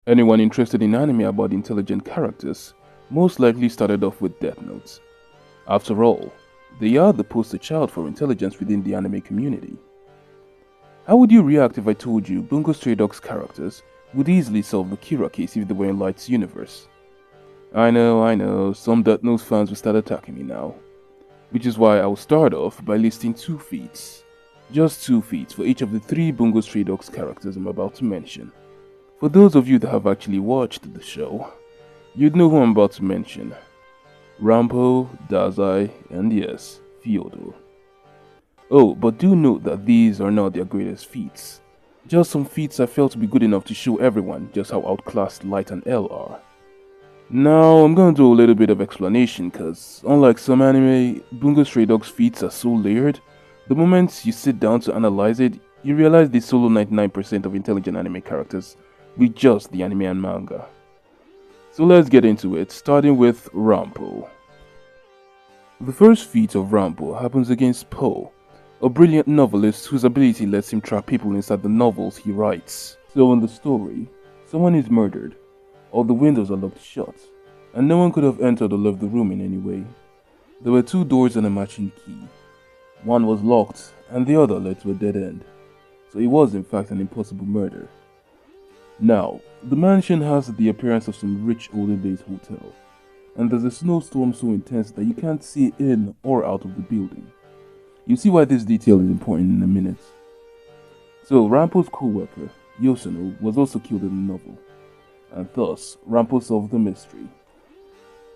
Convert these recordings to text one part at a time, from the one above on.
Anyone interested in anime about intelligent characters most likely started off with Death Note. After all, they are the poster child for intelligence within the anime community. How would you react if I told you Bungou Stray Dogs characters would easily solve the Kira case if they were in Light's universe? I know, some Death Note fans will start attacking me now. Which is why I will start off by listing 2 feats. Just 2 feats for each of the 3 Bungou Stray Dogs characters I'm about to mention. For those of you that have actually watched the show, you'd know who I'm about to mention. Rampo, Dazai, and yes, Fyodor. Oh, but do note that these are not their greatest feats. Just some feats I felt to be good enough to show everyone just how outclassed Light and L are. Now, I'm gonna do a little bit of explanation cause, unlike some anime, Bungou Stray Dogs feats are so layered, the moment you sit down to analyze it, you realize they solo 99% of intelligent anime characters with just the anime and manga. So let's get into it, starting with Rampo. The first feat of Rampo happens against Poe, a brilliant novelist whose ability lets him trap people inside the novels he writes. So in the story, someone is murdered, all the windows are locked shut, and no one could have entered or left the room in any way. There were 2 doors and a matching key. One was locked, and the other led to a dead end, so it was in fact an impossible murder. Now, the mansion has the appearance of some rich olden days hotel, and there's a snowstorm so intense that you can't see in or out of the building. You'll see why this detail is important in a minute. So, Rampo's co-worker, Yoshino, was also killed in the novel, and thus, Rampo solved the mystery.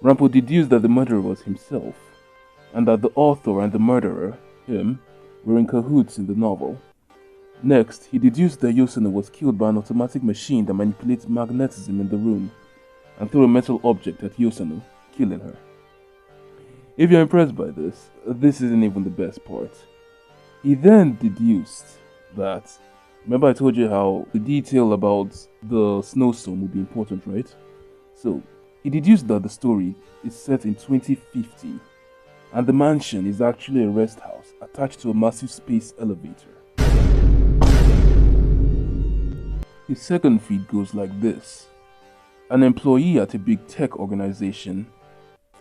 Rampo deduced that the murderer was himself, and that the author and the murderer, him, were in cahoots in the novel. Next, he deduced that Yoshino was killed by an automatic machine that manipulates magnetism in the room, and threw a metal object at Yoshino, killing her. If you're impressed by this, this isn't even the best part. He then deduced that, remember I told you how the detail about the snowstorm would be important, right? So, he deduced that the story is set in 2050, and the mansion is actually a rest house attached to a massive space elevator. His second feat goes like this. An employee at a big tech organization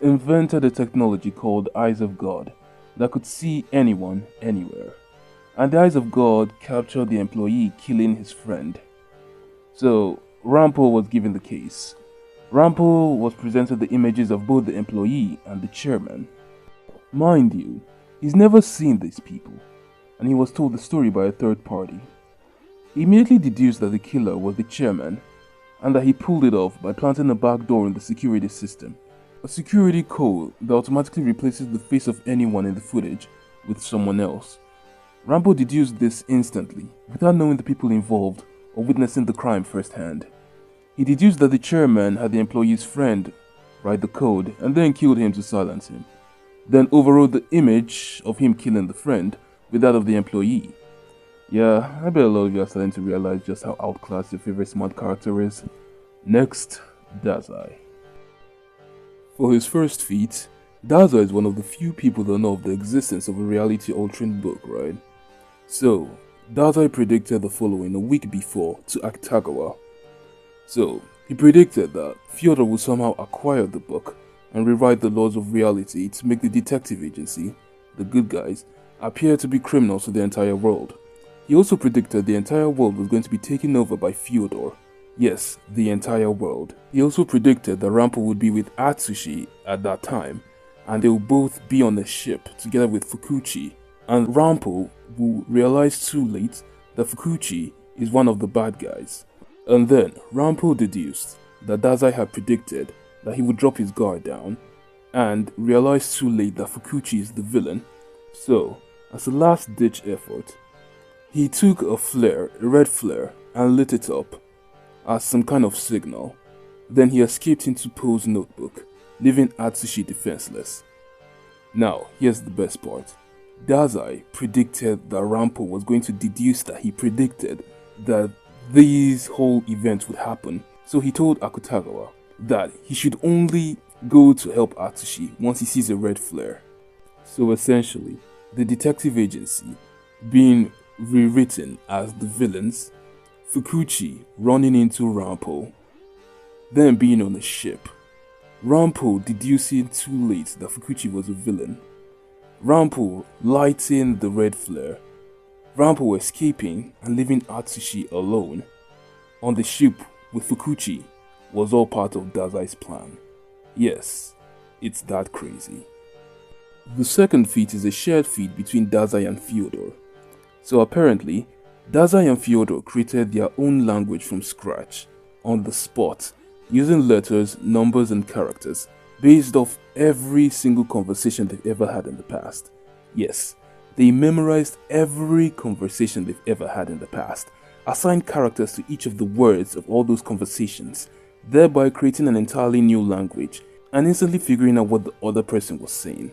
invented a technology called Eyes of God that could see anyone, anywhere. And the Eyes of God captured the employee killing his friend. So, Rampo was given the case. Rampo was presented the images of both the employee and the chairman. Mind you, he's never seen these people, and he was told the story by a third party. He immediately deduced that the killer was the chairman, and that he pulled it off by planting a back door in the security system. A security code that automatically replaces the face of anyone in the footage with someone else. Rampo deduced this instantly, without knowing the people involved or witnessing the crime firsthand. He deduced that the chairman had the employee's friend write the code and then killed him to silence him. Then overrode the image of him killing the friend with that of the employee. Yeah, I bet a lot of you are starting to realize just how outclassed your favorite smart character is. Next, Dazai. For his first feat, Dazai is one of the few people that know of the existence of a reality-altering book, right? So, Dazai predicted the following a week before to Akutagawa. So, he predicted that Fyodor would somehow acquire the book and rewrite the laws of reality to make the detective agency, the good guys, appear to be criminals to the entire world. He also predicted the entire world was going to be taken over by Fyodor. Yes, the entire world. He also predicted that Rampo would be with Atsushi at that time, and they will both be on a ship together with Fukuchi, and Rampo will realize too late that Fukuchi is one of the bad guys. And then Rampo deduced that Dazai had predicted that he would drop his guard down, and realized too late that Fukuchi is the villain. So, as a last-ditch effort, he took a red flare, and lit it up as some kind of signal. Then he escaped into Poe's notebook, leaving Atsushi defenseless. Now, here's the best part. Dazai predicted that Rampo was going to deduce that he predicted that these whole events would happen. So he told Akutagawa that he should only go to help Atsushi once he sees a red flare. So essentially, the detective agency being rewritten as the villains, Fukuchi running into Rampo, Then being on a ship, Rampo deducing too late that Fukuchi was a villain, Rampo lighting the red flare, Rampo escaping and leaving Atsushi alone on the ship with Fukuchi was all part of Dazai's plan. Yes, it's that crazy. The second feat is a shared feat between Dazai and Fyodor. So apparently, Dazai and Fyodor created their own language from scratch, on the spot, using letters, numbers and characters based off every single conversation they've ever had in the past. Yes, they memorized every conversation they've ever had in the past, assigned characters to each of the words of all those conversations, thereby creating an entirely new language and instantly figuring out what the other person was saying.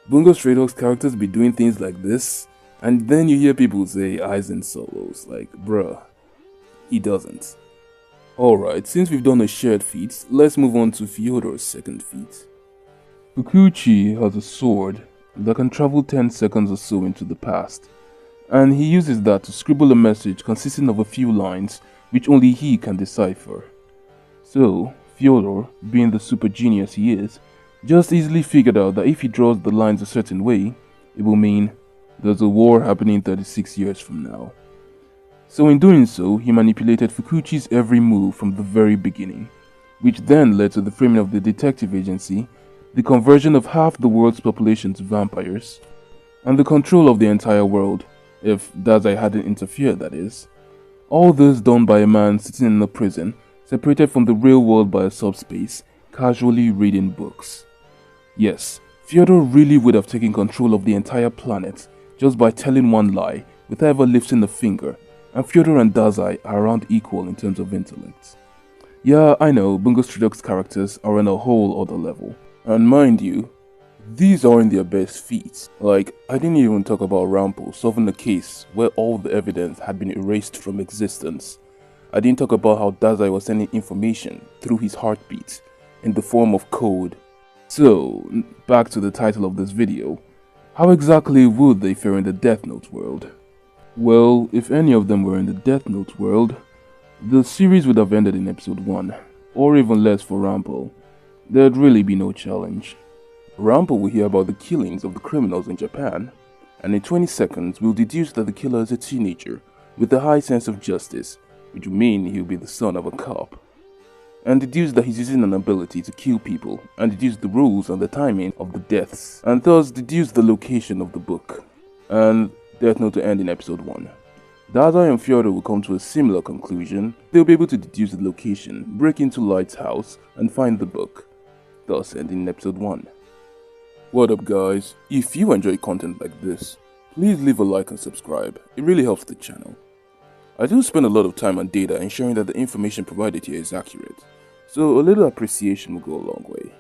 Bungou Stray Dogs characters be doing things like this, and then you hear people say Aizen solos, like bruh, he doesn't. Alright, since we've done a shared feat, let's move on to Fyodor's second feat. Fukuchi has a sword that can travel 10 seconds or so into the past, and he uses that to scribble a message consisting of a few lines which only he can decipher. So, Fyodor, being the super genius he is, just easily figured out that if he draws the lines a certain way, it will mean there's a war happening 36 years from now. So in doing so, he manipulated Fukuchi's every move from the very beginning, which then led to the framing of the detective agency, the conversion of half the world's population to vampires, and the control of the entire world, if Dazai hadn't interfered, that is. All this done by a man sitting in a prison, separated from the real world by a subspace, casually reading books. Yes, Fyodor really would have taken control of the entire planet just by telling one lie without ever lifting a finger, and Fyodor and Dazai are around equal in terms of intellect. Yeah, I know, Bungou Stray Dogs characters are on a whole other level. And mind you, these aren't their best feats. Like, I didn't even talk about Rampo solving a case where all the evidence had been erased from existence. I didn't talk about how Dazai was sending information through his heartbeat in the form of code. So, back to the title of this video. How exactly would they fare in the Death Note world? Well, if any of them were in the Death Note world, the series would have ended in episode 1, or even less for Rampo. There'd really be no challenge. Rampo will hear about the killings of the criminals in Japan, and in 20 seconds will deduce that the killer is a teenager with a high sense of justice, which would mean he'll be the son of a cop, and deduce that he's using an ability to kill people, and deduce the rules and the timing of the deaths, and thus deduce the location of the book, and Death Note to end in episode 1. Dazai and Fyodor will come to a similar conclusion. They'll be able to deduce the location, break into Light's house, and find the book, thus ending in episode 1. What up guys, if you enjoy content like this, please leave a like and subscribe, it really helps the channel. I do spend a lot of time and data ensuring that the information provided here is accurate, so a little appreciation will go a long way.